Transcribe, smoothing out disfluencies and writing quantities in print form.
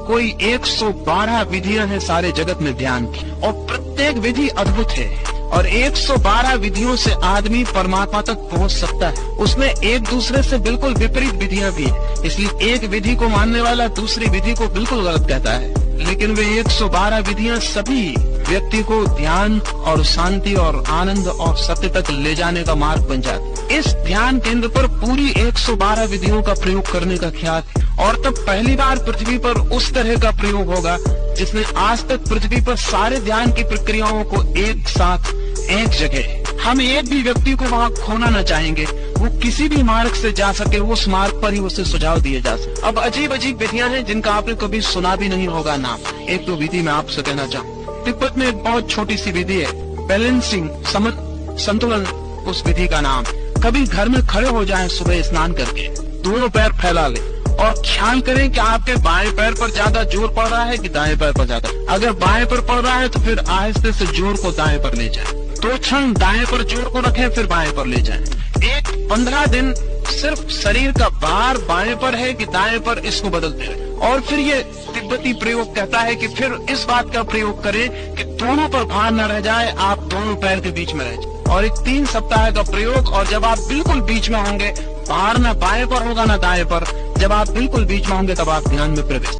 कोई 112 विधियां हैं सारे जगत में ध्यान की, और प्रत्येक विधि अद्भुत है, और 112 विधियों से आदमी परमात्मा तक पहुंच सकता है। उसमें एक दूसरे से बिल्कुल विपरीत विधियां भी है, इसलिए एक विधि को मानने वाला दूसरी विधि को बिल्कुल गलत कहता है। लेकिन वे 112 विधियां सभी व्यक्ति को ध्यान और शांति और आनंद और सत्य तक ले जाने का मार्ग बन जाती। इस ध्यान केंद्र पर पूरी 112 विधियों का प्रयोग करने का ख्याल है, और तब पहली बार पृथ्वी पर उस तरह का प्रयोग होगा जिसने आज तक पृथ्वी पर सारे ध्यान की प्रक्रियाओं को एक साथ एक जगह। हम एक भी व्यक्ति को वहाँ खोना न चाहेंगे, वो किसी भी मार्ग से जा सके, उस मार्ग पर ही उसे सुझाव दिए जा सके। अब अजीब अजीब विधियां हैं जिनका आपने कभी सुना भी नहीं होगा नाम। एक तो विधि मैं आपसे कहना चाहूँ, तिब्बत में एक बहुत छोटी सी विधि है, बैलेंसिंग, संतुलन, उस विधि का नाम। कभी घर में खड़े हो जाएं सुबह स्नान करके, दोनों पैर फैला ले और ख्याल करें कि आपके बाएं पैर पर ज्यादा जोर पड़ रहा है कि दाएं पैर पर ज्यादा। अगर बाएं पर पड़ रहा है तो फिर आहिस्ते से जोर को दाएं पर ले जाएं। 2 क्षण दाएं पर जोर को रखें, फिर बाएं पर ले जाएं। 15 दिन सिर्फ शरीर का भार बाएं पर है कि दाएं पर, इसको बदलते रहे। और फिर ये तिब्बती प्रयोग कहता है कि फिर इस बात का प्रयोग करें कि दोनों पर भार न रह जाए, आप दोनों पैर के बीच में रह जाए। और एक 3 सप्ताह का प्रयोग, और जब आप बिल्कुल बीच में होंगे, भार न बाएं पर होगा न दाएं पर, जब आप बिल्कुल बीच में होंगे तब आप ध्यान में प्रवेश